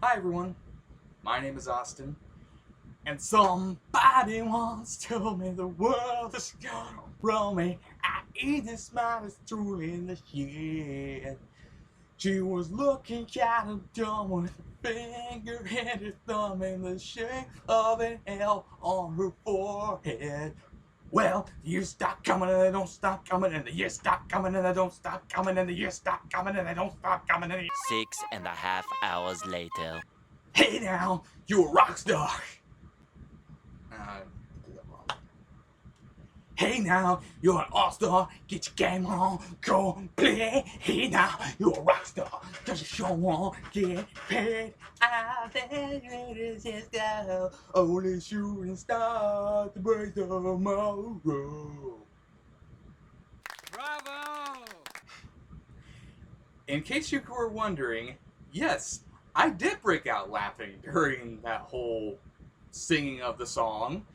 Hi everyone, my name is Austin, and somebody once told me the world is gonna roll me. I eat this mind is through in the head. She was looking kinda dumb with a finger and her thumb in the shape of an L on her forehead. Well, the years stop coming and they don't stop coming, and the years stop coming and they don't stop coming, and the years stop coming and they don't stop coming. 6.5 hours later. Hey now, you're a rock star. Hey now, you're an all-star. Get your game on, go play. Hey now, you're a rock star. Does your show on, get paid. I think it is just go. Only shooting star to break tomorrow. Bravo! In case you were wondering, yes, I did break out laughing during that whole singing of the song,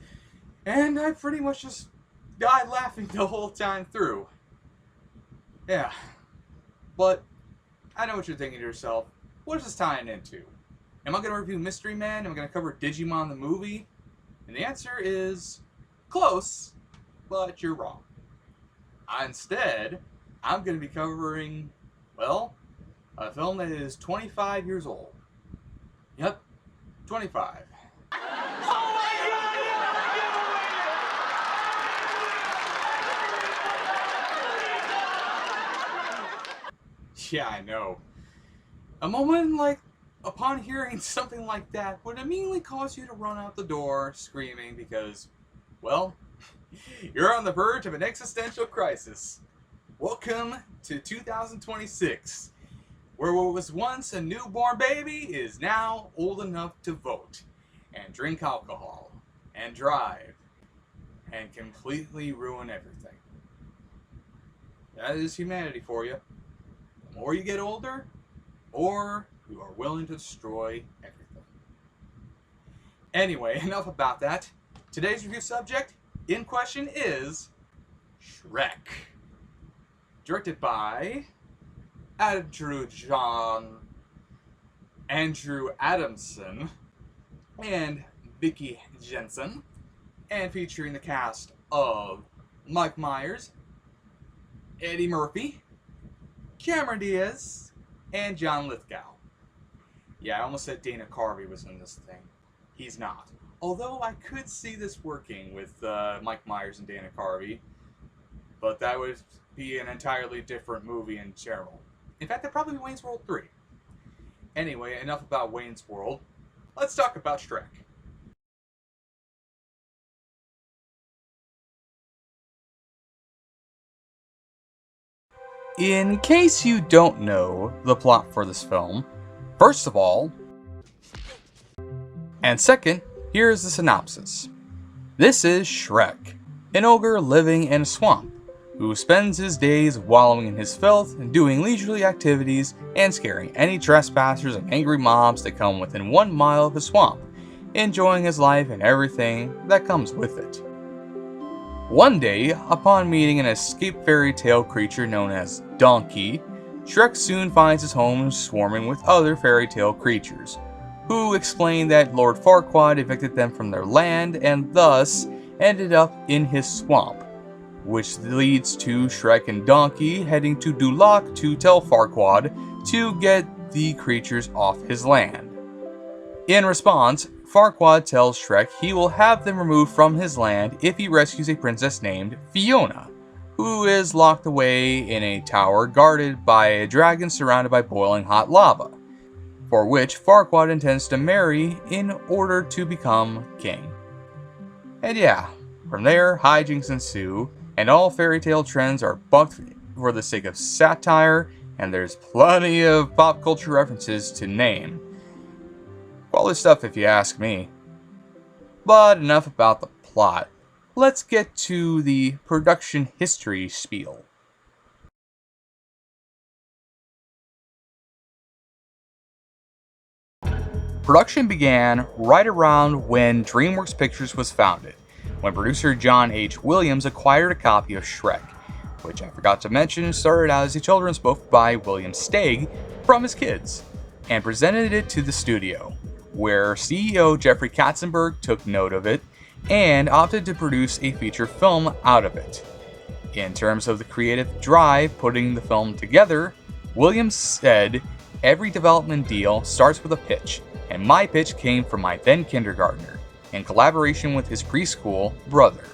and I pretty much just died laughing the whole time through. Yeah, but I know what you're thinking to yourself. What is this tying into? Am I going to review Mystery Man? Am I going to cover Digimon the movie? And the answer is close, but you're wrong. Instead, I'm going to be covering, well, a film that is 25 years old. Yep, 25. Yeah, I know. A moment like, upon hearing something like that, would immediately cause you to run out the door screaming because, well, you're on the verge of an existential crisis. Welcome to 2026, where what was once a newborn baby is now old enough to vote, and drink alcohol, and drive, and completely ruin everything. That is humanity for you. The more you get older, the more you are willing to destroy everything. Anyway, enough about that. Today's review subject in question is Shrek. Directed by Andrew Adamson and Vicky Jensen, and featuring the cast of Mike Myers, Eddie Murphy, Cameron Diaz, and John Lithgow. Yeah, I almost said Dana Carvey was in this thing. He's not. Although I could see this working with Mike Myers and Dana Carvey, but that would be an entirely different movie in general. In fact, that'd probably be Wayne's World 3. Anyway, enough about Wayne's World. Let's talk about Shrek. In case you don't know the plot for this film, first of all, and second, here's the synopsis. This is Shrek, an ogre living in a swamp, who spends his days wallowing in his filth and doing leisurely activities and scaring any trespassers and angry mobs that come within 1 mile of his swamp, enjoying his life and everything that comes with it. One day, upon meeting an escaped fairy tale creature known as Donkey, Shrek soon finds his home swarming with other fairy tale creatures, who explain that Lord Farquaad evicted them from their land and thus ended up in his swamp, which leads to Shrek and Donkey heading to Duloc to tell Farquaad to get the creatures off his land. In response, Farquaad tells Shrek he will have them removed from his land if he rescues a princess named Fiona, who is locked away in a tower guarded by a dragon surrounded by boiling hot lava, for which Farquaad intends to marry in order to become king. And yeah, from there, hijinks ensue, and all fairy tale trends are bucked for the sake of satire, and there's plenty of pop culture references to name. Quality stuff if you ask me. But enough about the plot. Let's get to the production history spiel. Production began right around when DreamWorks Pictures was founded, when producer John H. Williams acquired a copy of Shrek, which I forgot to mention started out as a children's book by William Steig from his kids. and presented it to the studio, where CEO Jeffrey Katzenberg took note of it and opted to produce a feature film out of it. In terms of the creative drive putting the film together, William said, "Every development deal starts with a pitch, and my pitch came from my then kindergartner, in collaboration with his preschool brother.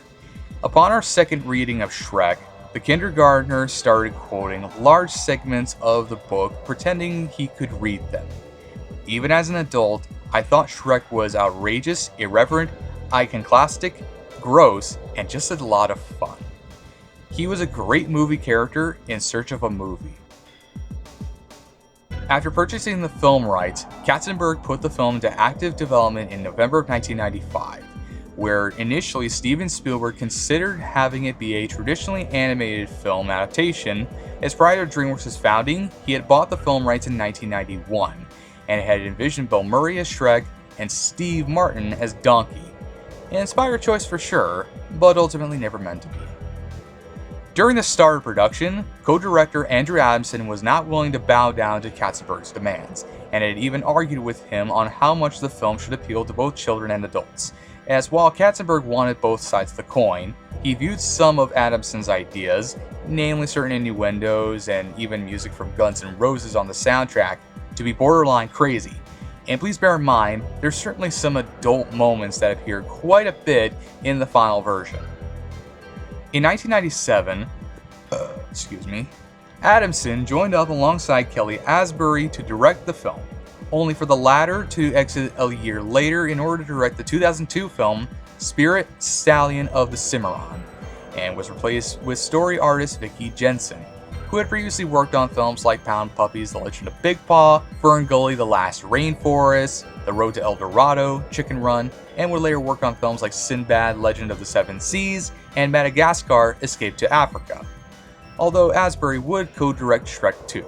Upon our second reading of Shrek, the kindergartner started quoting large segments of the book, pretending he could read them. Even as an adult, I thought Shrek was outrageous, irreverent, iconoclastic, gross, and just a lot of fun. He was a great movie character in search of a movie." After purchasing the film rights, Katzenberg put the film into active development in November of 1995, where initially Steven Spielberg considered having it be a traditionally animated film adaptation, as prior to DreamWorks' founding, he had bought the film rights in 1991, and had envisioned Bill Murray as Shrek and Steve Martin as Donkey. An inspired choice for sure, but ultimately never meant to be. During the start of production, co-director Andrew Adamson was not willing to bow down to Katzenberg's demands, and had even argued with him on how much the film should appeal to both children and adults, as while Katzenberg wanted both sides of the coin, he viewed some of Adamson's ideas, namely certain innuendos and even music from Guns N' Roses on the soundtrack, to be borderline crazy. And please bear in mind, there's certainly some adult moments that appear quite a bit in the final version. In 1997, Adamson joined up alongside Kelly Asbury to direct the film, only for the latter to exit a year later in order to direct the 2002 film Spirit Stallion of the Cimarron, and was replaced with story artist Vicky Jensen, who had previously worked on films like Pound Puppies: The Legend of Big Paw, Fern Gully: The Last Rainforest, The Road to El Dorado, Chicken Run, and would later work on films like Sinbad: Legend of the Seven Seas, and Madagascar: Escape to Africa. Although Asbury would co-direct Shrek 2.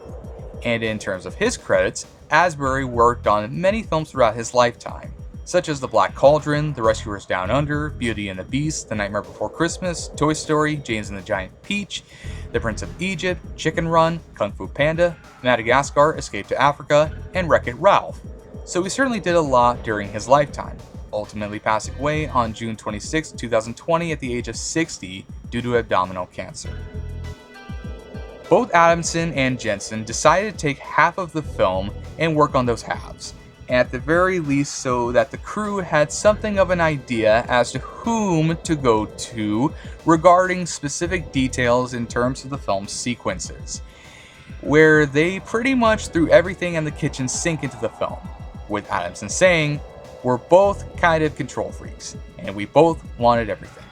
And in terms of his credits, Asbury worked on many films throughout his lifetime, such as The Black Cauldron, The Rescuers Down Under, Beauty and the Beast, The Nightmare Before Christmas, Toy Story, James and the Giant Peach, The Prince of Egypt, Chicken Run, Kung Fu Panda, Madagascar: Escape to Africa, and Wreck-It Ralph. So he certainly did a lot during his lifetime, ultimately passing away on June 26, 2020 at the age of 60 due to abdominal cancer. Both Adamson and Jensen decided to take half of the film and work on those halves, at the very least so that the crew had something of an idea as to whom to go to regarding specific details in terms of the film's sequences, where they pretty much threw everything in the kitchen sink into the film, with Adamson saying, "We're both kind of control freaks, and we both wanted everything."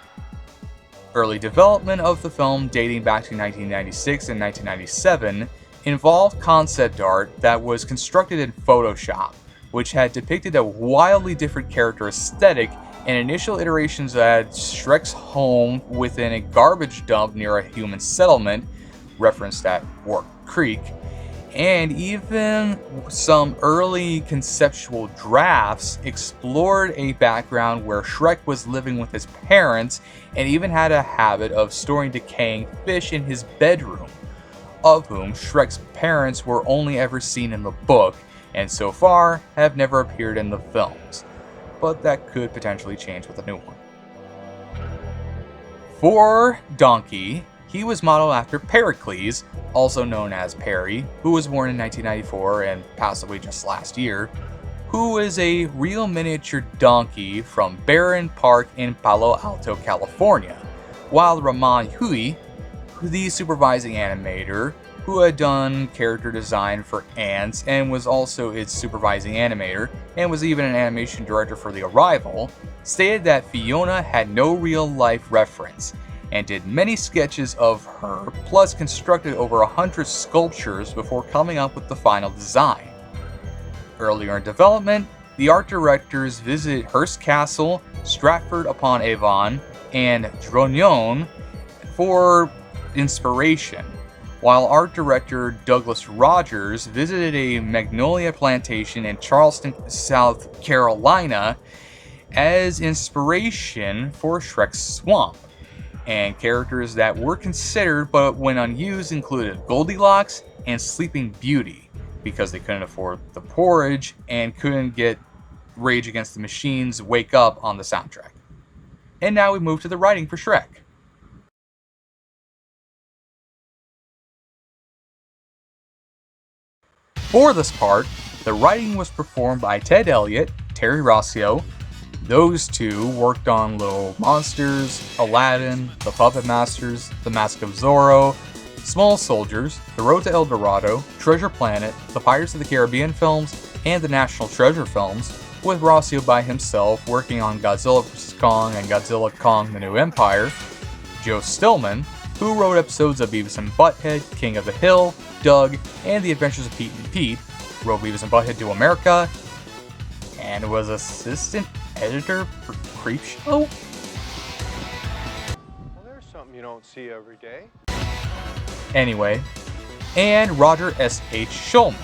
Early development of the film, dating back to 1996 and 1997, involved concept art that was constructed in Photoshop, which had depicted a wildly different character aesthetic, and initial iterations had Shrek's home within a garbage dump near a human settlement, referenced at Warp Creek, and even some early conceptual drafts explored a background where Shrek was living with his parents and even had a habit of storing decaying fish in his bedroom, of whom Shrek's parents were only ever seen in the book, and so far have never appeared in the films, but that could potentially change with a new one. For Donkey, he was modeled after Pericles, also known as Perry, who was born in 1994 and passed away just last year, who is a real miniature donkey from Barron Park in Palo Alto, California, while Ramon Hui, the supervising animator, who had done character design for Ants and was also its supervising animator, and was even an animation director for The Arrival, stated that Fiona had no real-life reference, and did many sketches of her, plus constructed over 100 sculptures before coming up with the final design. Earlier in development, the art directors visited Hearst Castle, Stratford-upon-Avon, and Drogheda for inspiration, while art director Douglas Rogers visited a magnolia plantation in Charleston, South Carolina as inspiration for Shrek's swamp, and characters that were considered but when unused included Goldilocks and Sleeping Beauty, because they couldn't afford the porridge and couldn't get Rage Against the Machine's Wake Up on the soundtrack. And now we move to the writing for Shrek. For this part, the writing was performed by Ted Elliott, Terry Rossio. Those two worked on Little Monsters, Aladdin, The Puppet Masters, The Mask of Zorro, Small Soldiers, The Road to El Dorado, Treasure Planet, the Pirates of the Caribbean films, and the National Treasure films, with Rossio by himself working on Godzilla vs. Kong and Godzilla Kong the New Empire, Joe Stillman, who wrote episodes of Beavis and Butthead, King of the Hill, Doug, and The Adventures of Pete and Pete, wrote Beavis and Butthead to America, and was assistant editor for Creepshow? Well, there's something you don't see every day. Anyway, and Roger S.H. Shulman,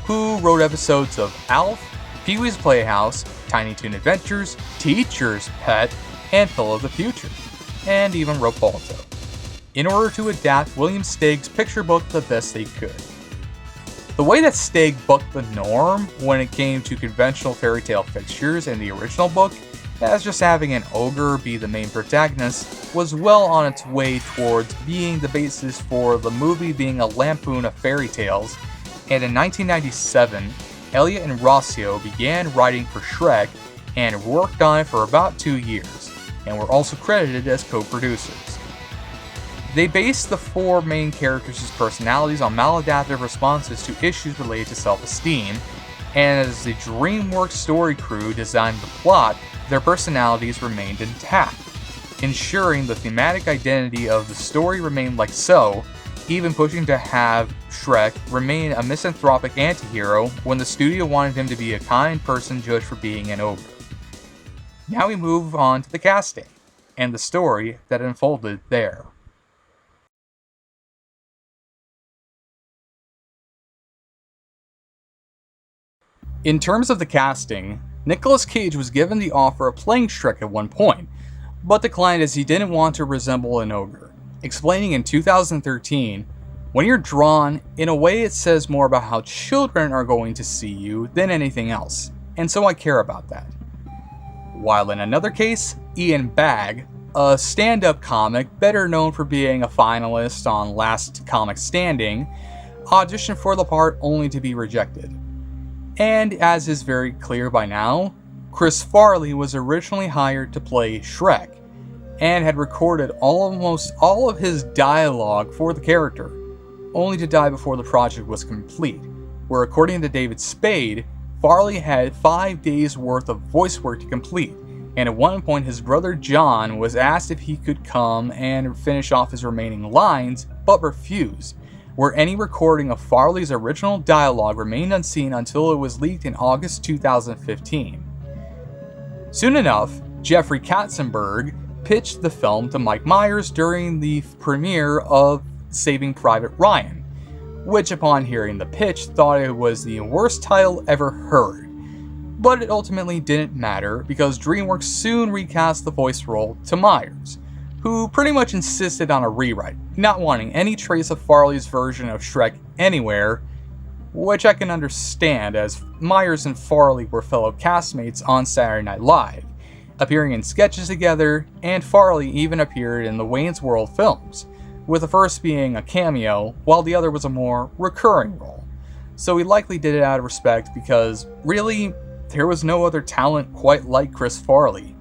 who wrote episodes of Alf, Pee-wee's Playhouse, Tiny Toon Adventures, Teacher's Pet, and Phil of the Future, and even wrote Balto, in order to adapt William Steig's picture book the best they could. The way that Steig bucked the norm when it came to conventional fairy tale fixtures in the original book, as just having an ogre be the main protagonist, was well on its way towards being the basis for the movie being a lampoon of fairy tales, and in 1997, Elliott and Rossio began writing for Shrek and worked on it for about 2 years, and were also credited as co-producers. They based the 4 main characters' personalities on maladaptive responses to issues related to self-esteem, and as the DreamWorks story crew designed the plot, their personalities remained intact, ensuring the thematic identity of the story remained like so, even pushing to have Shrek remain a misanthropic anti-hero when the studio wanted him to be a kind person judged for being an ogre. Now we move on to the casting, and the story that unfolded there. In terms of the casting, Nicolas Cage was given the offer of playing Shrek at one point, but declined as he didn't want to resemble an ogre, explaining in 2013, "When you're drawn, in a way it says more about how children are going to see you than anything else, and so I care about that." While in another case, Ian Bagg, a stand-up comic better known for being a finalist on Last Comic Standing, auditioned for the part only to be rejected. And as is very clear by now, Chris Farley was originally hired to play Shrek, and had recorded almost all of his dialogue for the character, only to die before the project was complete, where according to David Spade, Farley had 5 days worth of voice work to complete, and at one point his brother John was asked if he could come and finish off his remaining lines, but refused, where any recording of Farley's original dialogue remained unseen until it was leaked in August 2015. Soon enough, Jeffrey Katzenberg pitched the film to Mike Myers during the premiere of Saving Private Ryan, which upon hearing the pitch thought it was the worst title ever heard. But it ultimately didn't matter because DreamWorks soon recast the voice role to Myers, who pretty much insisted on a rewrite, not wanting any trace of Farley's version of Shrek anywhere, which I can understand as Myers and Farley were fellow castmates on Saturday Night Live, appearing in sketches together, and Farley even appeared in the Wayne's World films, with the first being a cameo, while the other was a more recurring role. So he likely did it out of respect because, really, there was no other talent quite like Chris Farley,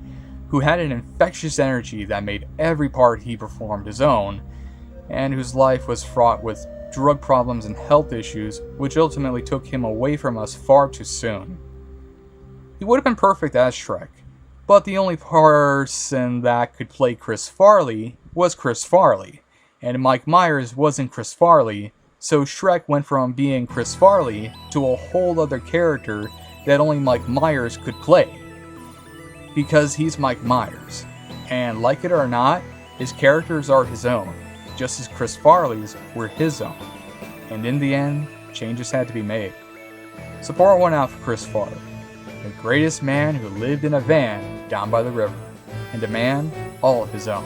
who had an infectious energy that made every part he performed his own, and whose life was fraught with drug problems and health issues, which ultimately took him away from us far too soon. He would have been perfect as Shrek, but the only person that could play Chris Farley was Chris Farley, and Mike Myers wasn't Chris Farley, so Shrek went from being Chris Farley to a whole other character that only Mike Myers could play. Because he's Mike Myers, and like it or not, his characters are his own, just as Chris Farley's were his own, and in the end, changes had to be made. So pour one out for Chris Farley, the greatest man who lived in a van down by the river, and a man all of his own.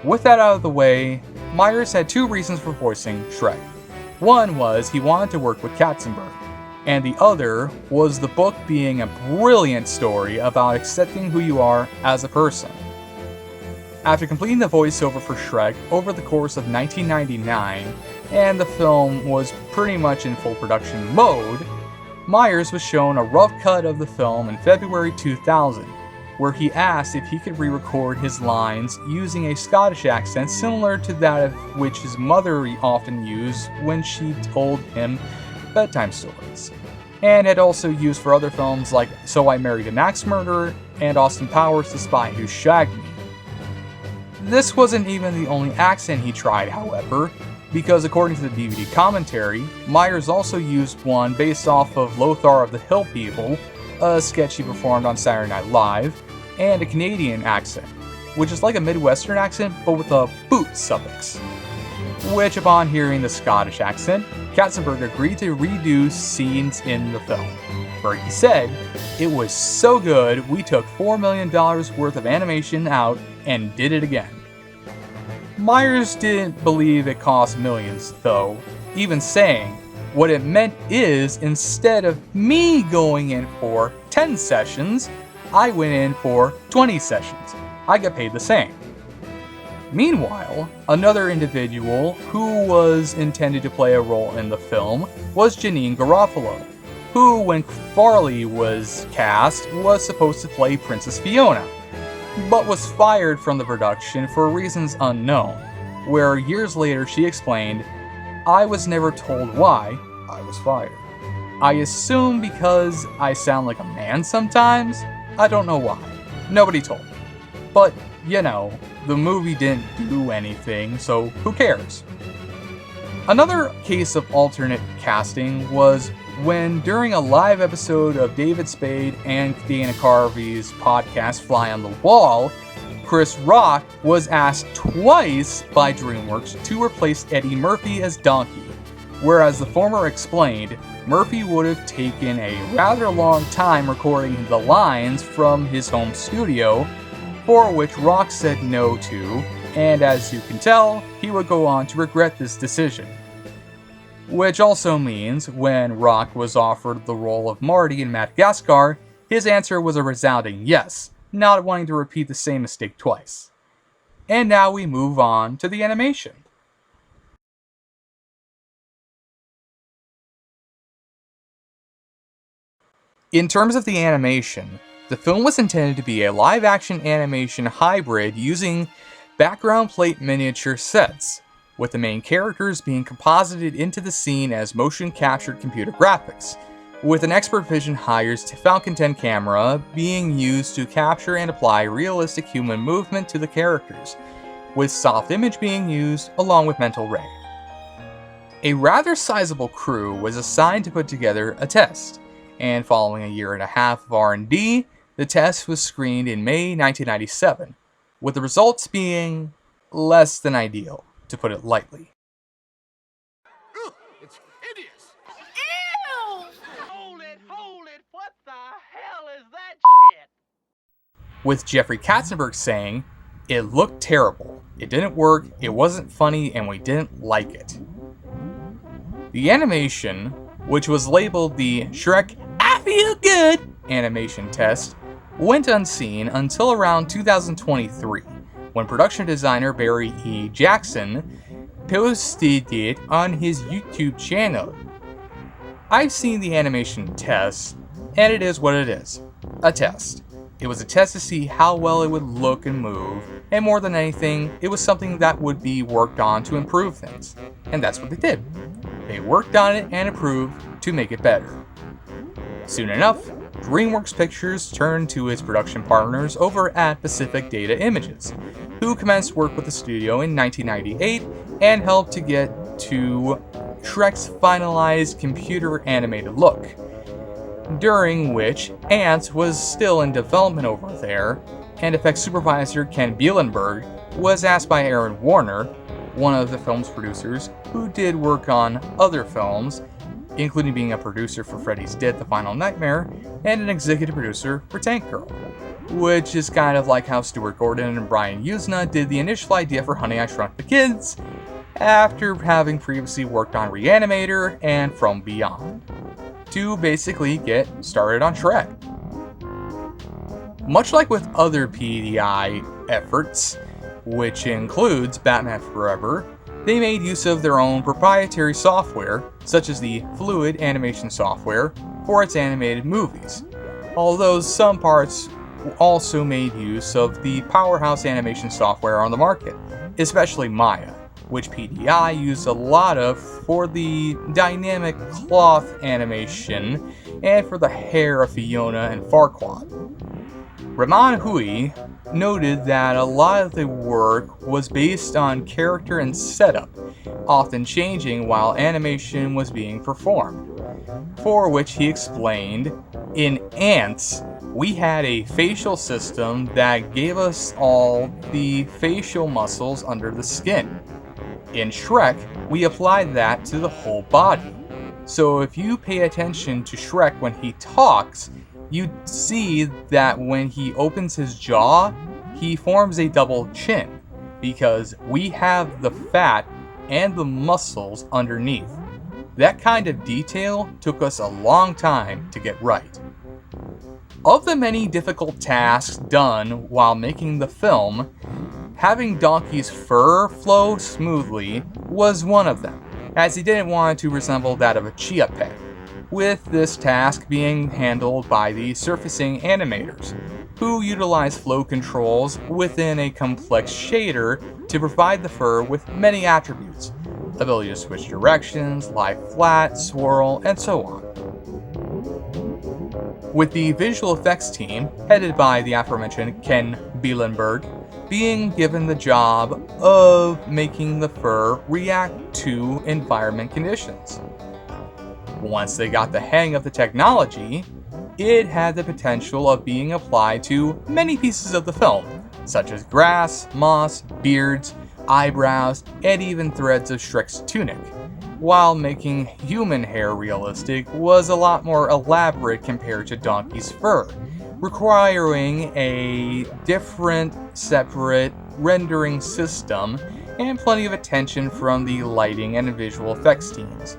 With that out of the way, Myers had 2 reasons for voicing Shrek. One was he wanted to work with Katzenberg, and the other was the book being a brilliant story about accepting who you are as a person. After completing the voiceover for Shrek over the course of 1999, and the film was pretty much in full production mode, Myers was shown a rough cut of the film in February 2000, where he asked if he could re-record his lines using a Scottish accent similar to that of which his mother often used when she told him bedtime stories, and had also used for other films like So I Married an Axe Murderer and Austin Powers' The Spy Who Shagged Me. This wasn't even the only accent he tried, however, because according to the DVD commentary, Myers also used one based off of Lothar of the Hill People, a sketch he performed on Saturday Night Live, and a Canadian accent, which is like a Midwestern accent but with a boot suffix. Which, upon hearing the Scottish accent, Katzenberg agreed to redo scenes in the film, where he said, "It was so good we took $4 million worth of animation out and did it again." Myers didn't believe it cost millions, though, even saying, "What it meant is, instead of me going in for 10 sessions, I went in for 20 sessions. I got paid the same." Meanwhile, another individual who was intended to play a role in the film was Janine Garofalo, who, when Farley was cast, was supposed to play Princess Fiona, but was fired from the production for reasons unknown, where years later she explained, "I was never told why I was fired. I assume because I sound like a man sometimes? I don't know why. Nobody told me. But, you know, the movie didn't do anything, so who cares?" Another case of alternate casting was when, during a live episode of David Spade and Dana Carvey's podcast Fly on the Wall, Chris Rock was asked twice by DreamWorks to replace Eddie Murphy as Donkey, whereas the former explained Murphy would have taken a rather long time recording the lines from his home studio, for which Rock said no to, and as you can tell, he would go on to regret this decision. Which also means, when Rock was offered the role of Marty in Madagascar, his answer was a resounding yes, not wanting to repeat the same mistake twice. And now we move on to the animation. In terms of the animation, the film was intended to be a live-action animation hybrid using background plate miniature sets, with the main characters being composited into the scene as motion-captured computer graphics, with an Expert Vision Hires Falcon 10 camera being used to capture and apply realistic human movement to the characters, with soft image being used along with mental ray. A rather sizable crew was assigned to put together a test, and following a year and a half of R&D, the test was screened in May 1997, with the results being less than ideal, to put it lightly. It's hideous! Ew! Hold it! What the hell is that shit? With Jeffrey Katzenberg saying, "It looked terrible, it didn't work, it wasn't funny, and we didn't like it." The animation, which was labeled the Shrek I Feel Good animation test, went unseen until around 2023, when production designer Barry E. Jackson posted it on his YouTube channel. I've seen the animation test, and it is what it is, a test. It was a test to see how well it would look and move, and more than anything, it was something that would be worked on to improve things, and that's what they did. They worked on it and improved to make it better. Soon enough, DreamWorks Pictures turned to its production partners over at Pacific Data Images, who commenced work with the studio in 1998 and helped to get to Shrek's finalized computer animated look, during which Ants was still in development over there, and effects supervisor Ken Bielenberg was asked by Aaron Warner, one of the film's producers, who did work on other films, including being a producer for Freddy's Dead: The Final Nightmare, and an executive producer for Tank Girl, which is kind of like how Stuart Gordon and Brian Usna did the initial idea for Honey, I Shrunk the Kids, after having previously worked on Reanimator and From Beyond, to basically get started on Shrek. Much like with other PDI efforts, which includes Batman Forever, they made use of their own proprietary software, such as the Fluid animation software, for its animated movies, although some parts also made use of the powerhouse animation software on the market, especially Maya, which PDI used a lot of for the dynamic cloth animation and for the hair of Fiona and Farquaad. Rahman Hui noted that a lot of the work was based on character and setup, often changing while animation was being performed, for which he explained, "In Ants, we had a facial system that gave us all the facial muscles under the skin. In Shrek, we applied that to the whole body. So if you pay attention to Shrek when he talks, you see that when he opens his jaw, he forms a double chin, because we have the fat and the muscles underneath. That kind of detail took us a long time to get right." Of the many difficult tasks done while making the film, having Donkey's fur flow smoothly was one of them, as he didn't want it to resemble that of a chia pet, with this task being handled by the surfacing animators, who utilize flow controls within a complex shader to provide the fur with many attributes, ability to switch directions, lie flat, swirl, and so on. With the visual effects team, headed by the aforementioned Ken Bielenberg, being given the job of making the fur react to environment conditions. Once they got the hang of the technology, it had the potential of being applied to many pieces of the film, such as grass, moss, beards, eyebrows, and even threads of Shrek's tunic, while making human hair realistic was a lot more elaborate compared to Donkey's fur, requiring a different, separate rendering system and plenty of attention from the lighting and visual effects teams.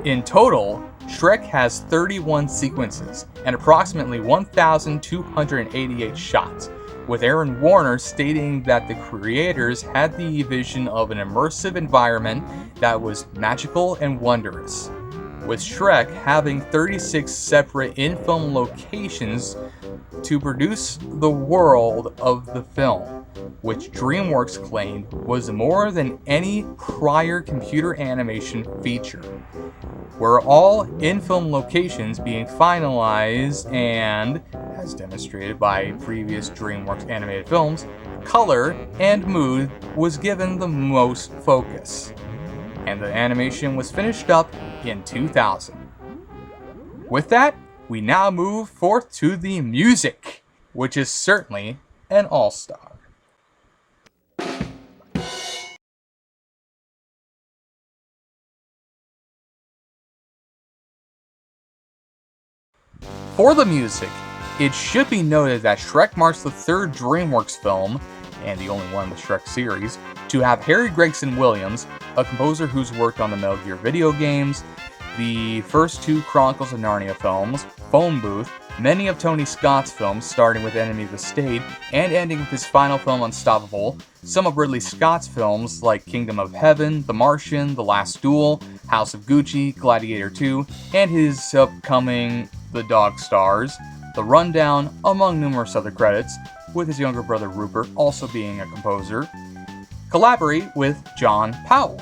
In total, Shrek has 31 sequences and approximately 1,288 shots, with Aaron Warner stating that the creators had the vision of an immersive environment that was magical and wondrous, with Shrek having 36 separate in-film locations to produce the world of the film, which DreamWorks claimed was more than any prior computer animation feature, were all in-film locations being finalized and, as demonstrated by previous DreamWorks animated films, color and mood was given the most focus, and the animation was finished up in 2000. With that, we now move forth to the music, which is certainly an all-star. For the music, it should be noted that Shrek marks the third DreamWorks film, and the only one in the Shrek series, to have Harry Gregson Williams, a composer who's worked on the Metal Gear video games, the first two Chronicles of Narnia films, Phone Booth, many of Tony Scott's films starting with Enemy of the State and ending with his final film Unstoppable, some of Ridley Scott's films like Kingdom of Heaven, The Martian, The Last Duel, House of Gucci, Gladiator 2, and his upcoming The Dog Stars, The Rundown, among numerous other credits, with his younger brother Rupert also being a composer. Collaborate with John Powell.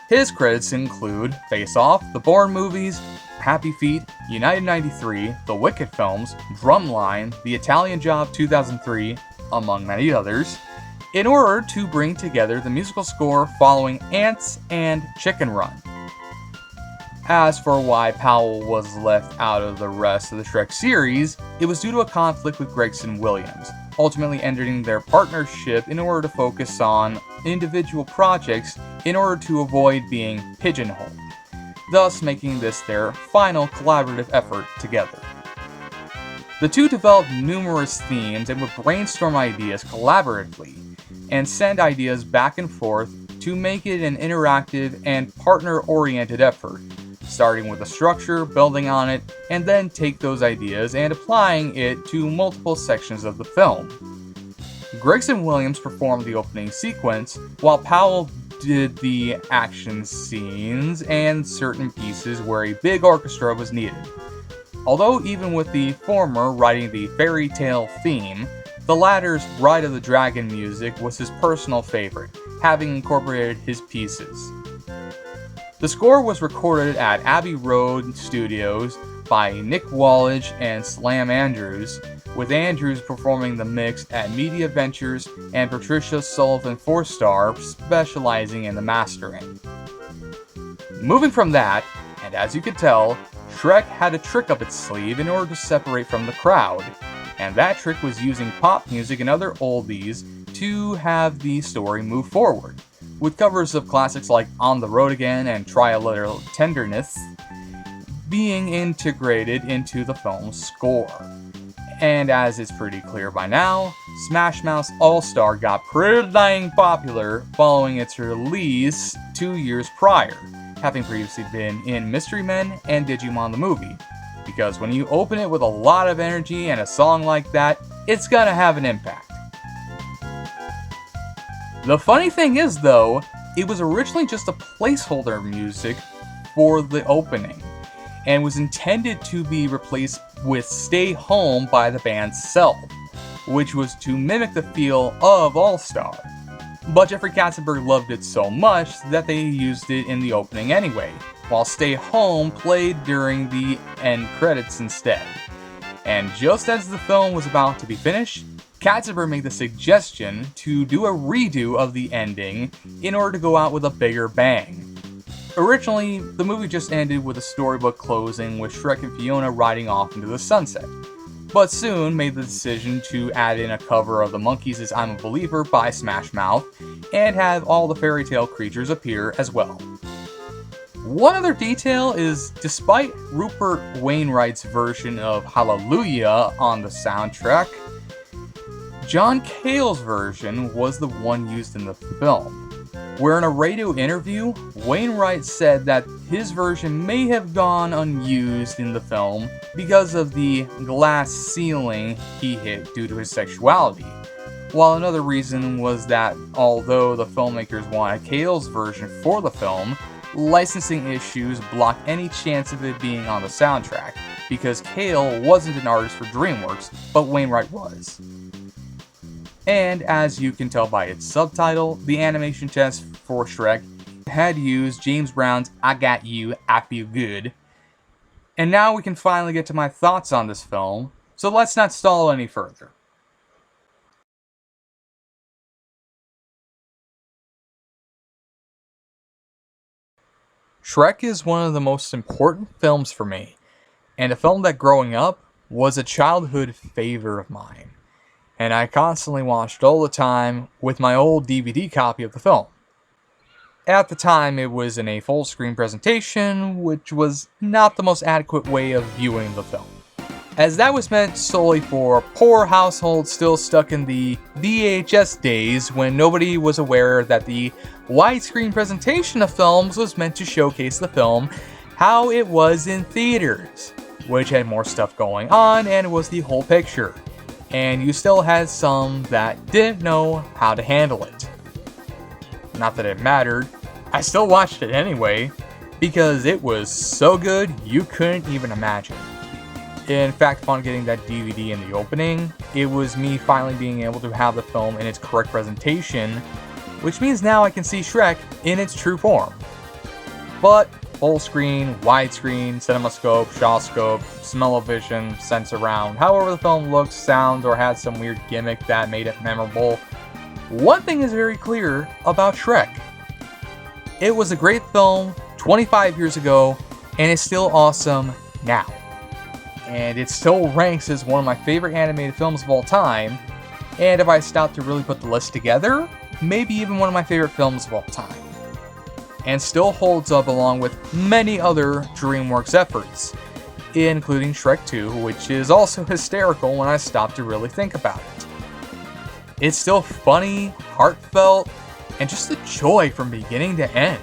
His credits include Face Off, the Bourne movies, Happy Feet, United 93, the Wicked films, Drumline, The Italian Job 2003, among many others, in order to bring together the musical score following Ants and Chicken Run. As for why Powell was left out of the rest of the Shrek series, it was due to a conflict with Gregson Williams, ultimately ending their partnership in order to focus on individual projects in order to avoid being pigeonholed, thus making this their final collaborative effort together. The two developed numerous themes and would brainstorm ideas collaboratively, and send ideas back and forth to make it an interactive and partner-oriented effort, starting with a structure, building on it, and then take those ideas and applying it to multiple sections of the film. Gregson Williams performed the opening sequence, while Powell did the action scenes and certain pieces where a big orchestra was needed. Although even with the former writing the fairy tale theme, the latter's Ride of the Dragon music was his personal favorite, having incorporated his pieces. The score was recorded at Abbey Road Studios by Nick Wallach and Slam Andrews, with Andrews performing the mix at Media Ventures and Patricia Sullivan Fourstar specializing in the mastering. Moving from that, and as you could tell, Shrek had a trick up its sleeve in order to separate from the crowd, and that trick was using pop music and other oldies to have the story move forward, with covers of classics like On the Road Again and Try a Little Tenderness being integrated into the film's score. And as it's pretty clear by now, Smash Mouth's All-Star got pretty dang popular following its release 2 years prior, having previously been in Mystery Men and Digimon the Movie, because when you open it with a lot of energy and a song like that, it's gonna have an impact. The funny thing is though, it was originally just a placeholder music for the opening, and was intended to be replaced with Stay Home by the band Self, which was to mimic the feel of All-Star. But Jeffrey Katzenberg loved it so much that they used it in the opening anyway, while Stay Home played during the end credits instead. And just as the film was about to be finished, Katzenberg made the suggestion to do a redo of the ending in order to go out with a bigger bang. Originally, the movie just ended with a storybook closing with Shrek and Fiona riding off into the sunset, but soon made the decision to add in a cover of the Monkees' I'm a Believer by Smash Mouth, and have all the fairy tale creatures appear as well. One other detail is, despite Rupert Wainwright's version of Hallelujah on the soundtrack, John Cale's version was the one used in the film, where in a radio interview, Wainwright said that his version may have gone unused in the film because of the glass ceiling he hit due to his sexuality, while another reason was that although the filmmakers wanted Cale's version for the film, licensing issues blocked any chance of it being on the soundtrack, because Cale wasn't an artist for DreamWorks, but Wainwright was. And as you can tell by its subtitle, the animation test for Shrek had used James Brown's I Got You, I Feel Good. And now we can finally get to my thoughts on this film, so let's not stall any further. Shrek is one of the most important films for me, and a film that growing up was a childhood favorite of mine, and I constantly watched all the time with my old DVD copy of the film. At the time, it was in a full screen presentation, which was not the most adequate way of viewing the film, as that was meant solely for poor households still stuck in the VHS days when nobody was aware that the widescreen presentation of films was meant to showcase the film how it was in theaters, which had more stuff going on and was the whole picture, and you still had some that didn't know how to handle it. Not that it mattered, I still watched it anyway, because it was so good you couldn't even imagine. In fact, upon getting that DVD in the opening, it was me finally being able to have the film in its correct presentation, which means now I can see Shrek in its true form. But full screen, widescreen, cinemascope, shawscope, smell-o-vision, sense around, however the film looks, sounds, or had some weird gimmick that made it memorable, one thing is very clear about Shrek. It was a great film 25 years ago, and it's still awesome now. And it still ranks as one of my favorite animated films of all time, and if I stop to really put the list together, maybe even one of my favorite films of all time. And still holds up along with many other DreamWorks efforts, including Shrek 2, which is also hysterical when I stop to really think about it. It's still funny, heartfelt, and just a joy from beginning to end,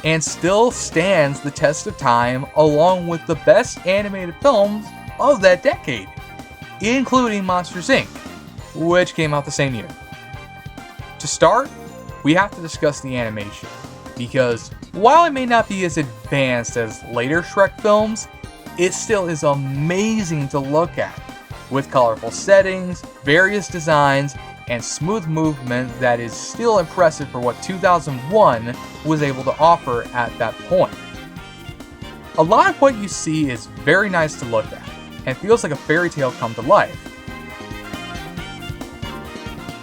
and still stands the test of time along with the best animated films of that decade, including Monsters Inc., which came out the same year. To start, we have to discuss the animation, because while it may not be as advanced as later Shrek films, it still is amazing to look at, with colorful settings, various designs, and smooth movement that is still impressive for what 2001 was able to offer at that point. A lot of what you see is very nice to look at, and feels like a fairy tale come to life.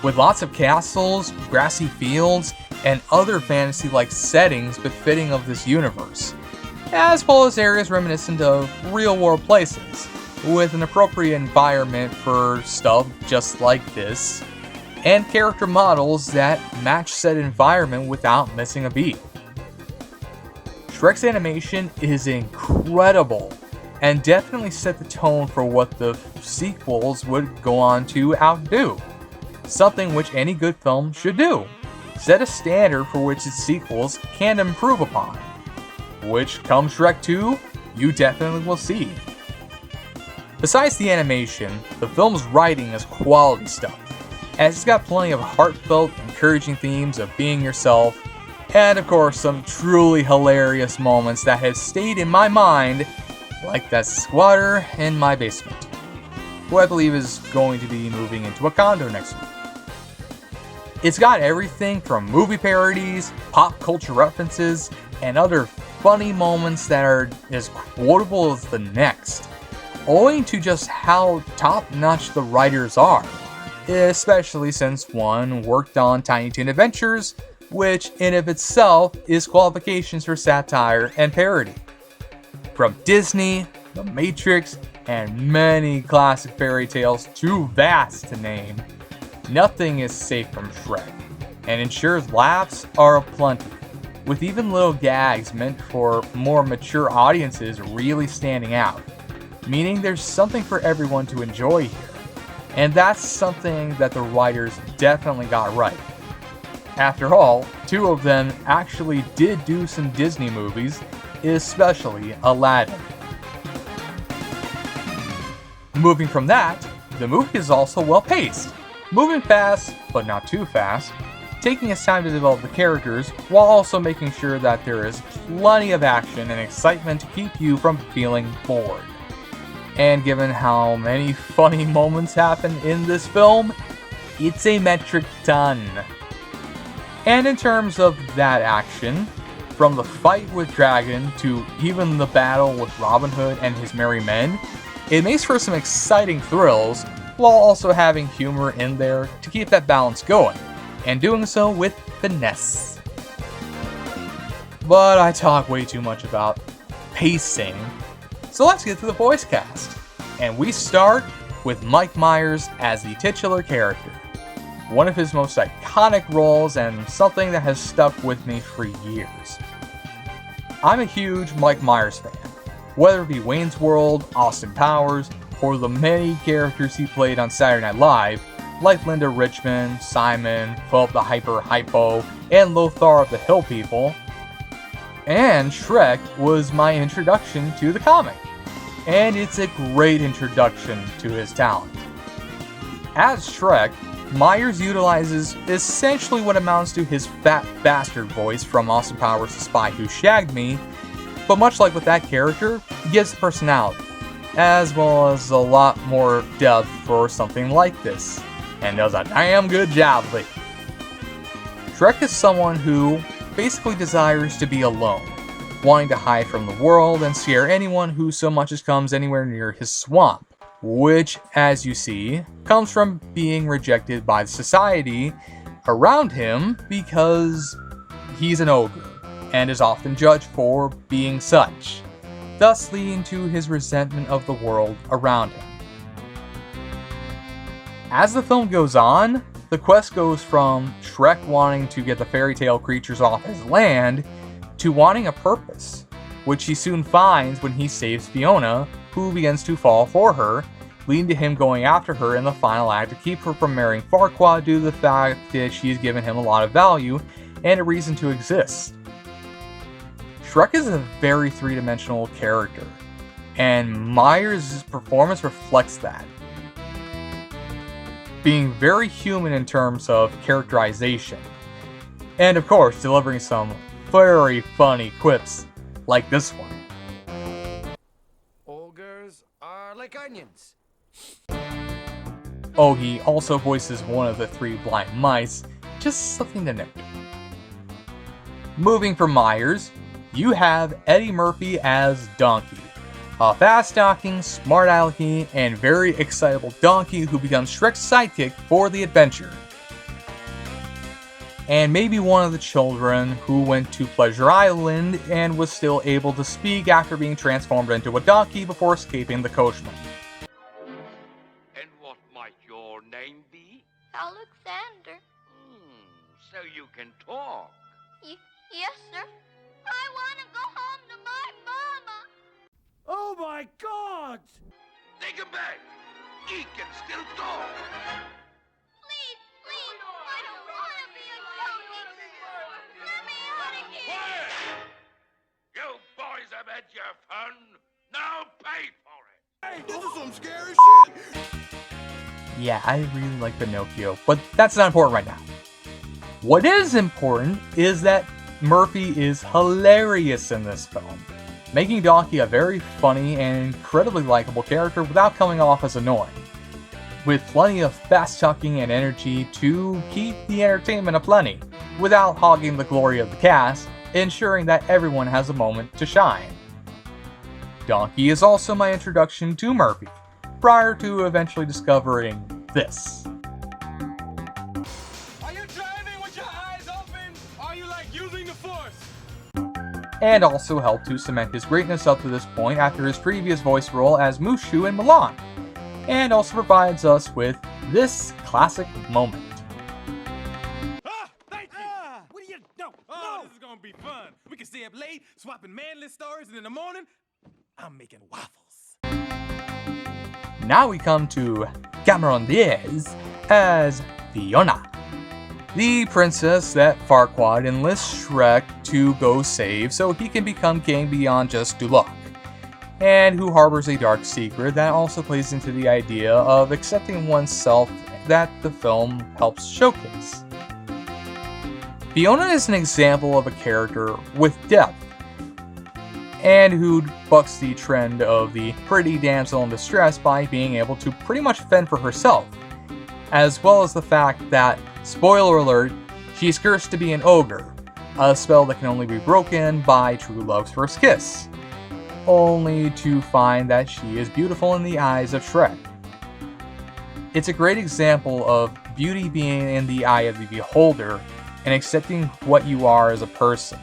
With lots of castles, grassy fields, and other fantasy-like settings befitting of this universe, as well as areas reminiscent of real-world places, with an appropriate environment for stuff just like this, and character models that match said environment without missing a beat. Shrek's animation is incredible, and definitely set the tone for what the sequels would go on to outdo, something which any good film should do, set a standard for which its sequels can improve upon, which come Shrek 2, you definitely will see. Besides the animation, the film's writing is quality stuff, as it's got plenty of heartfelt, encouraging themes of being yourself, and of course some truly hilarious moments that have stayed in my mind, like that squatter in my basement, who I believe is going to be moving into a condo next week. It's got everything from movie parodies, pop culture references, and other funny moments that are as quotable as the next, owing to just how top-notch the writers are, especially since one worked on Tiny Toon Adventures, which in of itself is qualifications for satire and parody. From Disney, The Matrix, and many classic fairy tales too vast to name, nothing is safe from Shrek, and ensures laughs are aplenty, with even little gags meant for more mature audiences really standing out, meaning there's something for everyone to enjoy here. And that's something that the writers definitely got right. After all, two of them actually did do some Disney movies, especially Aladdin. Moving from that, the movie is also well paced, moving fast, but not too fast, taking its time to develop the characters, while also making sure that there is plenty of action and excitement to keep you from feeling bored. And given how many funny moments happen in this film, it's a metric ton. And in terms of that action, from the fight with Dragon to even the battle with Robin Hood and his merry men, it makes for some exciting thrills, while also having humor in there to keep that balance going, and doing so with finesse. But I talk way too much about pacing, so let's get to the voice cast. And we start with Mike Myers as the titular character, one of his most iconic roles and something that has stuck with me for years. I'm a huge Mike Myers fan, whether it be Wayne's World, Austin Powers, or the many characters he played on Saturday Night Live, like Linda Richmond, Simon, Philip the Hyper Hypo, and Lothar of the Hill People. And Shrek was my introduction to the comic, and it's a great introduction to his talent. As Shrek, Myers utilizes essentially what amounts to his fat bastard voice from Austin Powers' The Spy Who Shagged Me, but much like with that character, he gives personality, as well as a lot more depth for something like this, and does a damn good job of it. Shrek is someone who basically desires to be alone, wanting to hide from the world and scare anyone who so much as comes anywhere near his swamp, which, as you see, comes from being rejected by the society around him because he's an ogre, and is often judged for being such, thus leading to his resentment of the world around him. As the film goes on, the quest goes from Shrek wanting to get the fairy tale creatures off his land to wanting a purpose, which he soon finds when he saves Fiona, who begins to fall for her, leading to him going after her in the final act to keep her from marrying Farquaad due to the fact that she's given him a lot of value and a reason to exist. Shrek is a very three-dimensional character, and Myers' performance reflects that. Being very human in terms of characterization, and of course delivering some very funny quips like this one. Ogres are like onions. Oh, he also voices one of the three blind mice, just something to note. Moving from Myers, you have Eddie Murphy as Donkey, a fast-talking, smart-alecky, and very excitable donkey who becomes Shrek's sidekick for the adventure. And maybe one of the children who went to Pleasure Island and was still able to speak after being transformed into a donkey before escaping the coachman. And what might your name be? Alexander. So you can talk. Yes, sir. I want to go home to my mama. Oh my God! Take him back. He can still talk. Please, I don't want to be a donkey. Let me out of here. Quiet! You boys have had your fun. Now pay for it. Hey, this is some scary shit! Yeah, I really like Pinocchio, but that's not important right now. What is important is that Murphy is hilarious in this film, making Donkey a very funny and incredibly likable character without coming off as annoying, with plenty of fast-talking and energy to keep the entertainment aplenty, without hogging the glory of the cast, ensuring that everyone has a moment to shine. Donkey is also my introduction to Murphy, prior to eventually discovering this. Are you driving with your eyes open? Are you like using the force? And also helped to cement his greatness up to this point after his previous voice role as Mushu in Milan, and also provides us with this classic moment. Ah, thank you! What do you know? Oh, this is gonna be fun. We can stay up late, swapping manly stories, and in the morning, I'm making waffles. Now we come to Cameron Diaz as Fiona, the princess that Farquaad enlists Shrek to go save so he can become king beyond just Duloc, and who harbors a dark secret that also plays into the idea of accepting oneself that the film helps showcase. Fiona is an example of a character with depth, and who bucks the trend of the pretty damsel in distress by being able to pretty much fend for herself, as well as the fact that, spoiler alert, she's cursed to be an ogre, a spell that can only be broken by true love's first kiss, only to find that she is beautiful in the eyes of Shrek. It's a great example of beauty being in the eye of the beholder and accepting what you are as a person,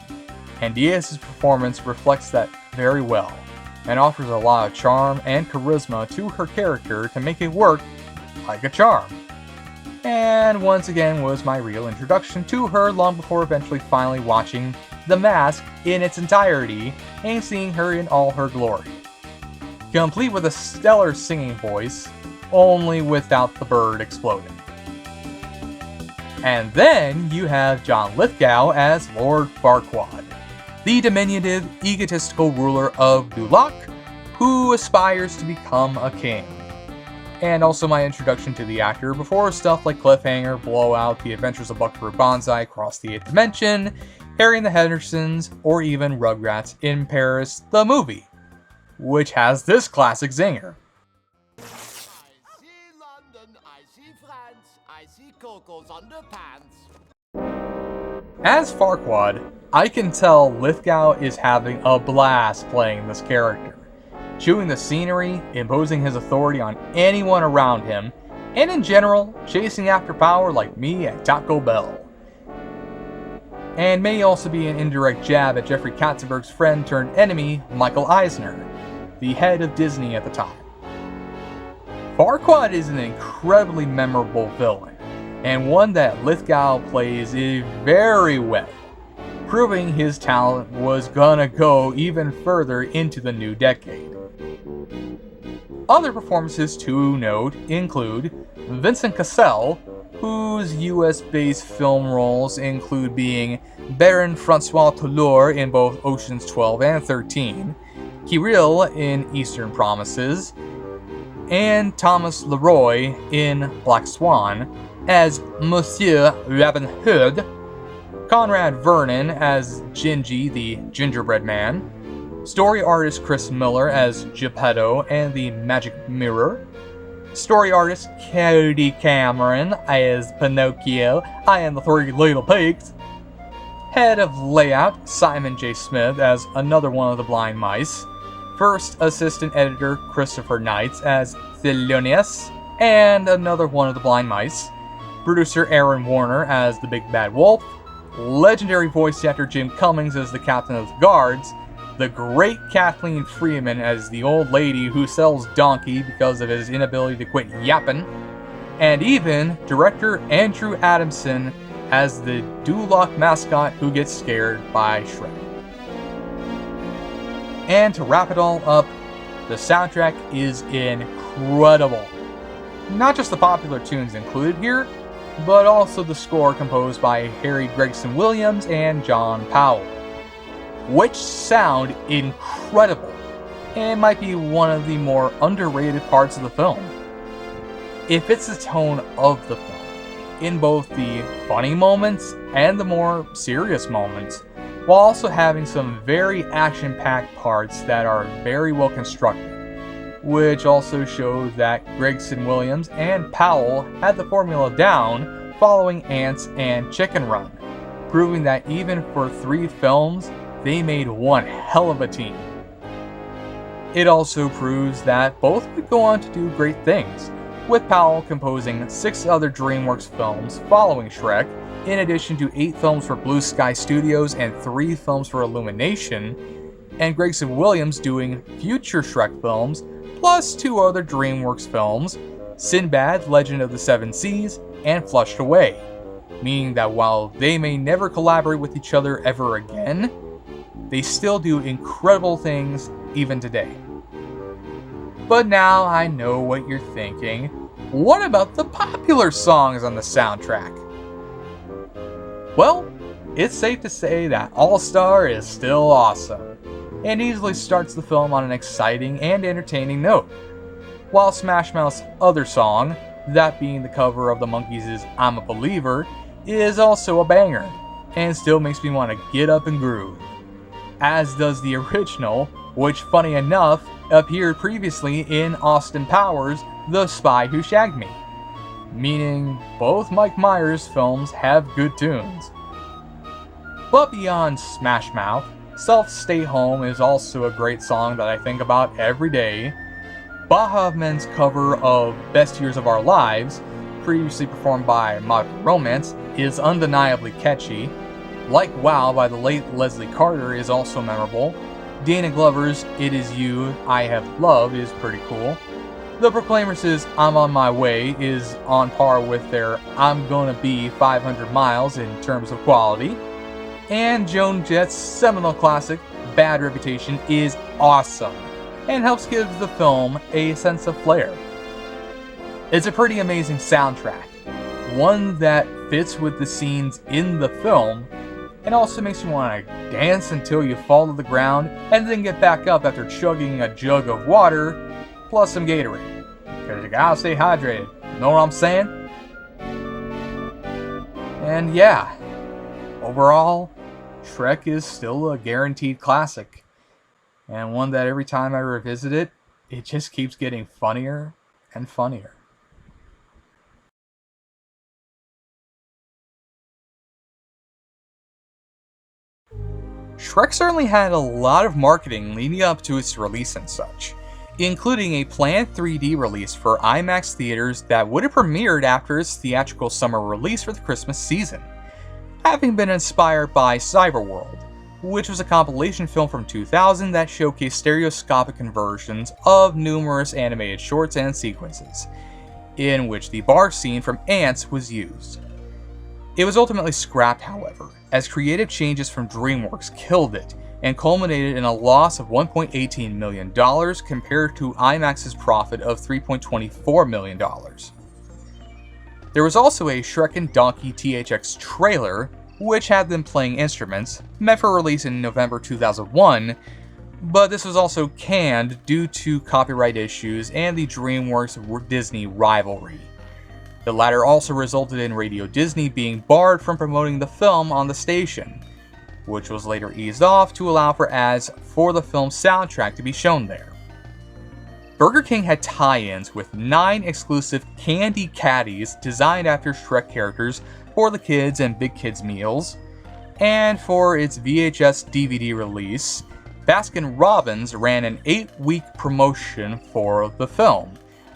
and Diaz's performance reflects that very well, and offers a lot of charm and charisma to her character to make it work like a charm. And once again was my real introduction to her long before eventually finally watching The Mask in its entirety and seeing her in all her glory. Complete with a stellar singing voice, only without the bird exploding. And then you have John Lithgow as Lord Farquaad, the diminutive, egotistical ruler of Duloc, who aspires to become a king. And also my introduction to the actor before stuff like Cliffhanger, Blowout, The Adventures of Buckaroo Banzai Across the 8th Dimension, Harry and the Hendersons, or even Rugrats in Paris, the movie, which has this classic zinger. I see London, I see France, I see Coco's underpants. As Farquaad, I can tell Lithgow is having a blast playing this character, chewing the scenery, imposing his authority on anyone around him, and in general, chasing after power like me at Taco Bell. And may also be an indirect jab at Jeffrey Katzenberg's friend turned enemy, Michael Eisner, the head of Disney at the time. Farquaad is an incredibly memorable villain, and one that Lithgow plays very well, proving his talent was gonna go even further into the new decade. Other performances to note include Vincent Cassel, whose US-based film roles include being Baron Francois Toulour in both Oceans 12 and 13, Kirill in Eastern Promises, and Thomas Leroy in Black Swan as Monsieur Robin Hood, Conrad Vernon as Gingy the Gingerbread Man, story artist Chris Miller as Geppetto and the Magic Mirror, story artist Cody Cameron as Pinocchio and the Three Little Pigs, head of layout Simon J. Smith as another one of the Blind Mice, first assistant editor Christopher Knights as Thelonious and another one of the Blind Mice, producer Aaron Warner as the Big Bad Wolf, legendary voice actor Jim Cummings as the Captain of the Guards, the great Kathleen Freeman as the old lady who sells donkey because of his inability to quit yapping, and even director Andrew Adamson as the Duloc mascot who gets scared by Shrek. And to wrap it all up, the soundtrack is incredible. Not just the popular tunes included here, but also the score composed by Harry Gregson Williams and John Powell, which sound incredible and might be one of the more underrated parts of the film. It fits the tone of the film, in both the funny moments and the more serious moments, while also having some very action-packed parts that are very well constructed, which also shows that Gregson Williams and Powell had the formula down following Ants and Chicken Run, proving that even for 3 films, they made one hell of a team. It also proves that both would go on to do great things, with Powell composing 6 other DreamWorks films following Shrek, in addition to 8 films for Blue Sky Studios and 3 films for Illumination, and Gregson Williams doing future Shrek films, plus 2 other DreamWorks films, Sinbad, Legend of the Seven Seas, and Flushed Away, meaning that while they may never collaborate with each other ever again, they still do incredible things even today. But now I know what you're thinking. What about the popular songs on the soundtrack? Well, it's safe to say that All Star is still awesome, and easily starts the film on an exciting and entertaining note. While Smash Mouth's other song, that being the cover of the Monkees' I'm a Believer, is also a banger, and still makes me want to get up and groove. As does the original, which funny enough, appeared previously in Austin Powers' The Spy Who Shagged Me, meaning both Mike Myers films have good tunes. But beyond Smash Mouth, Self Stay Home is also a great song that I think about every day. Bahaman's cover of Best Years of Our Lives, previously performed by Modern Romance, is undeniably catchy. Like Wow by the late Leslie Carter is also memorable. Dana Glover's It Is You, I Have Loved is pretty cool. The Proclaimers' I'm On My Way is on par with their I'm Gonna Be 500 Miles in terms of quality. And Joan Jett's seminal classic, Bad Reputation, is awesome, and helps give the film a sense of flair. It's a pretty amazing soundtrack, one that fits with the scenes in the film, and also makes you want to dance until you fall to the ground, and then get back up after chugging a jug of water, plus some Gatorade. Because you gotta stay hydrated, know what I'm saying? And yeah, overall, Shrek is still a guaranteed classic, and one that every time I revisit it, it just keeps getting funnier and funnier. Shrek certainly had a lot of marketing leading up to its release and such, including a planned 3D release for IMAX theaters that would have premiered after its theatrical summer release for the Christmas season, having been inspired by Cyberworld, which was a compilation film from 2000 that showcased stereoscopic conversions of numerous animated shorts and sequences, in which the bar scene from Ants was used. It was ultimately scrapped, however, as creative changes from DreamWorks killed it, and culminated in a loss of $1.18 million compared to IMAX's profit of $3.24 million. There was also a Shrek and Donkey THX trailer, which had them playing instruments, meant for release in November 2001, but this was also canned due to copyright issues and the DreamWorks Disney rivalry. The latter also resulted in Radio Disney being barred from promoting the film on the station, which was later eased off to allow for ads for the film's soundtrack to be shown there. Burger King had tie-ins with 9 exclusive candy caddies designed after Shrek characters for the kids and big kids meals, and for its VHS DVD release, Baskin-Robbins ran an 8-week promotion for the film,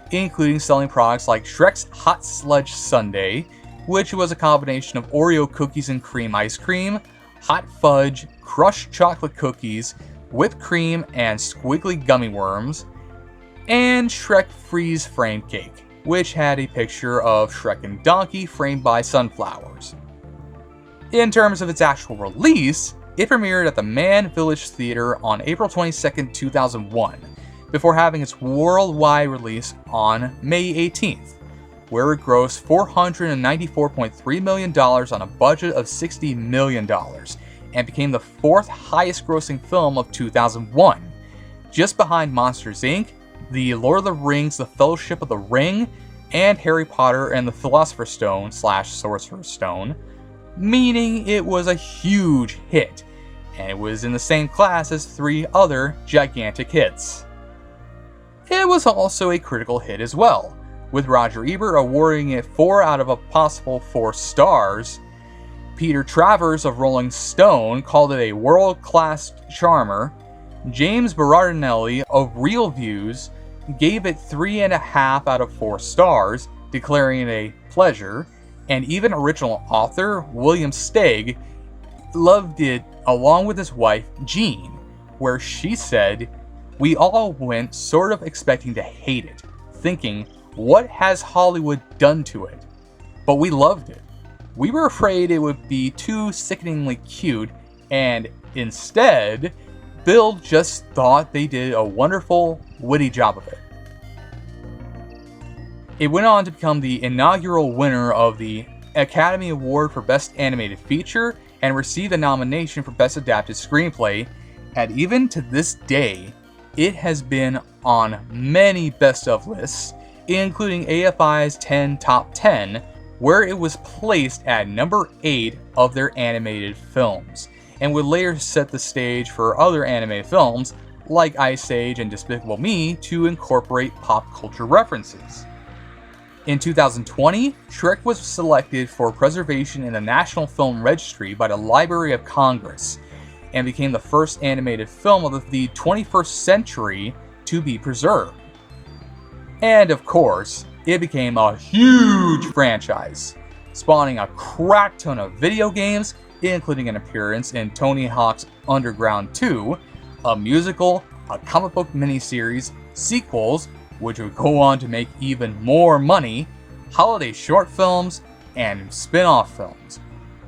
including selling products like Shrek's Hot Sludge Sundae, which was a combination of Oreo cookies and cream ice cream, hot fudge, crushed chocolate cookies, whipped cream, and squiggly gummy worms, and Shrek Freeze Frame Cake, which had a picture of Shrek and Donkey framed by sunflowers. In terms of its actual release, it premiered at the Mann Village Theater on April 22, 2001, before having its worldwide release on May 18th, where it grossed $494.3 million on a budget of $60 million, and became the 4th highest grossing film of 2001, just behind Monsters Inc., The Lord of the Rings, The Fellowship of the Ring, and Harry Potter and the Philosopher's Stone / Sorcerer's Stone, meaning it was a huge hit, and it was in the same class as 3 other gigantic hits. It was also a critical hit as well, with Roger Ebert awarding it 4 out of a possible 4 stars. Peter Travers of Rolling Stone called it a world-class charmer. James Berardinelli of Real Views gave it 3.5 out of 4 stars, declaring it a pleasure, and even original author William Steig loved it along with his wife Jean, where she said, "We all went sort of expecting to hate it, thinking, what has Hollywood done to it? But we loved it. We were afraid it would be too sickeningly cute, and instead, Bill just thought they did a wonderful, witty job of it." It went on to become the inaugural winner of the Academy Award for Best Animated Feature and received a nomination for Best Adapted Screenplay, and even to this day, it has been on many best of lists, including AFI's 10 Top 10, where it was placed at number 8 of their animated films, and would later set the stage for other animated films like Ice Age and Despicable Me to incorporate pop culture references. In 2020, Shrek was selected for preservation in the National Film Registry by the Library of Congress, and became the first animated film of the 21st century to be preserved. And of course, it became a huge franchise, spawning a crap ton of video games, including an appearance in Tony Hawk's Underground 2, a musical, a comic book miniseries, sequels, which would go on to make even more money, holiday short films, and spin-off films,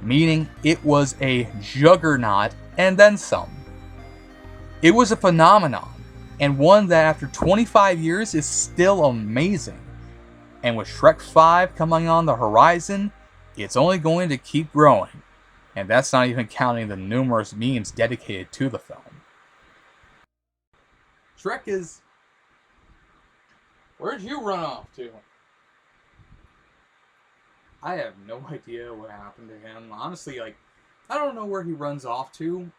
meaning it was a juggernaut and then some. It was a phenomenon, and one that after 25 years is still amazing. And with Shrek 5 coming on the horizon, it's only going to keep growing. And that's not even counting the numerous memes dedicated to the film. Shrek is... Where'd you run off to? I have no idea what happened to him. Honestly, I don't know where he runs off to.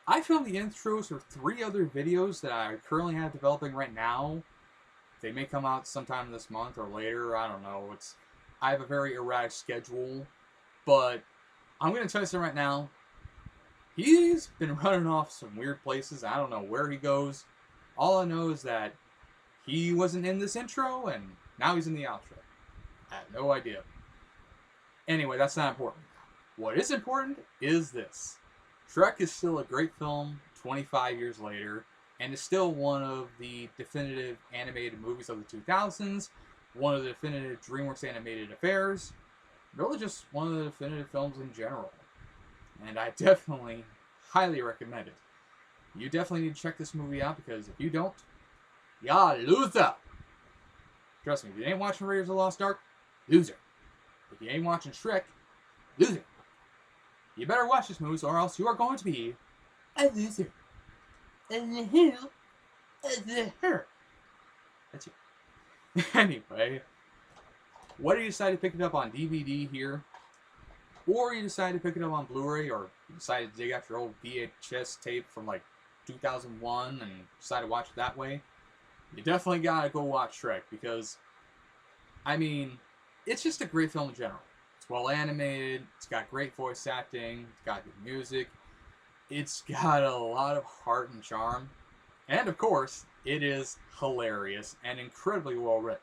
I filmed the intros for 3 other videos that I currently have developing right now. They may come out sometime this month or later. I don't know. I have a very erratic schedule. But I'm going to tell you something right now. He's been running off some weird places. I don't know where he goes. All I know is that he wasn't in this intro, and now he's in the outro. I have no idea. Anyway, that's not important. What is important is this. Shrek is still a great film 25 years later, and is still one of the definitive animated movies of the 2000s, one of the definitive DreamWorks animated affairs, really just one of the definitive films in general. And I definitely highly recommend it. you definitely need to check this movie out, because if you don't, you're a loser. Trust me, if you ain't watching Raiders of the Lost Ark, loser. If you ain't watching Shrek, loser. You better watch this movie, or else you are going to be a loser. That's you. Anyway, whether you decide to pick it up on DVD here, or you decide to pick it up on Blu-ray, or you decide to dig out your old VHS tape from like 2001 and decide to watch it that way, you definitely gotta go watch Shrek, because, I mean, it's just a great film in general. It's well animated, it's got great voice acting, it's got good music, it's got a lot of heart and charm, and of course, it is hilarious and incredibly well written.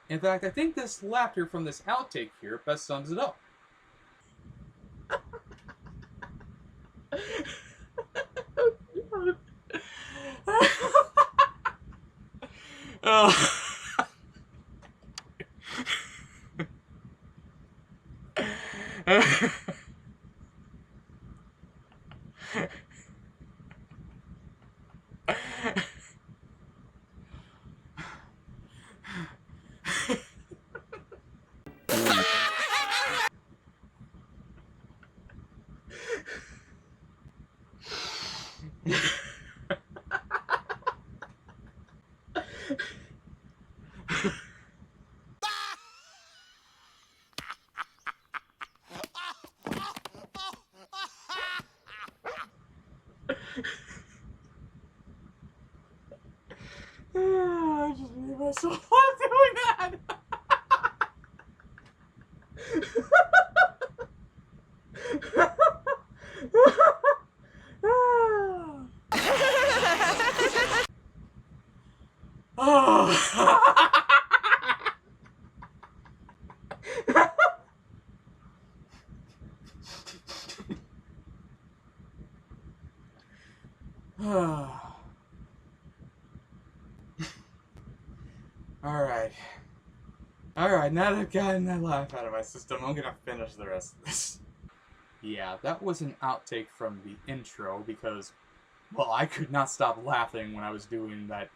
In fact, I think this laughter from this outtake here best sums it up. I just made myself laugh doing that. Alright, now that I've gotten that laugh out of my system, I'm gonna finish the rest of this. Yeah, that was an outtake from the intro because, well, I could not stop laughing when I was doing that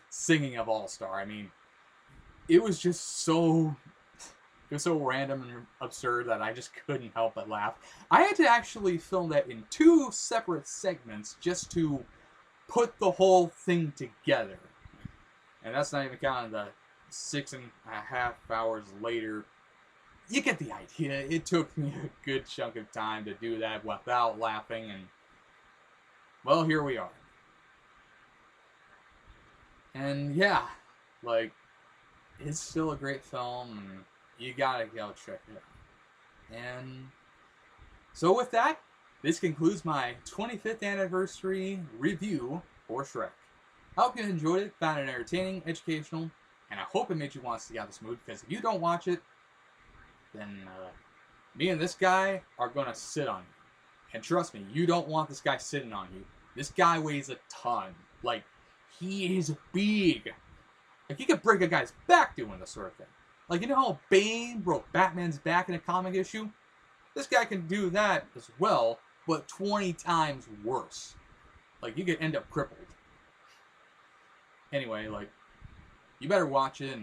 singing of All-Star. I mean, it was just so... It was so random and absurd that I just couldn't help but laugh. I had to actually film that in 2 separate segments just to put the whole thing together. And that's not even counting the 6.5 hours later. You get the idea. It took me a good chunk of time to do that without laughing, and well, here we are. And yeah, like, it's still a great film, and you gotta go check it out. And so with that, this concludes my 25th anniversary review for Shrek. I hope you enjoyed it, found it entertaining, educational, and I hope it made you want to see out this movie, because if you don't watch it, then me and this guy are going to sit on you. And trust me, you don't want this guy sitting on you. This guy weighs a ton. Like, he is big. Like, he could break a guy's back doing this sort of thing. Like, you know how Bane broke Batman's back in a comic issue? This guy can do that as well, but 20 times worse. Like, you could end up crippled. Anyway, like, you better watch it,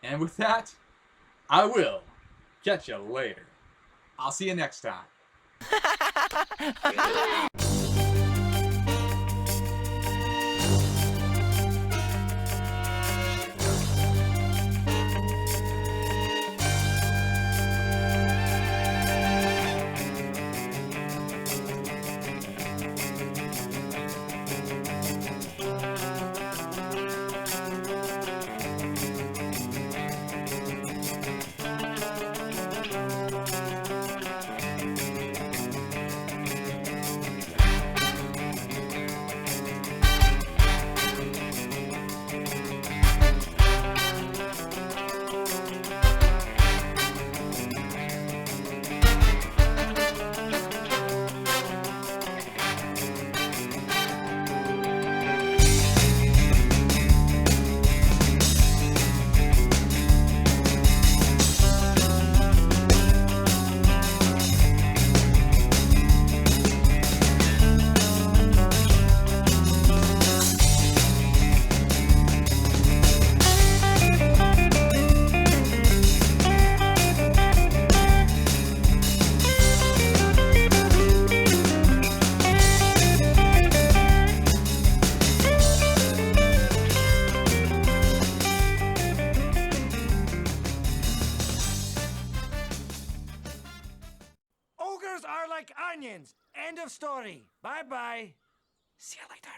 and with that, I will catch you later. I'll see you next time. Ears are like onions. End of story. Bye-bye. See you later.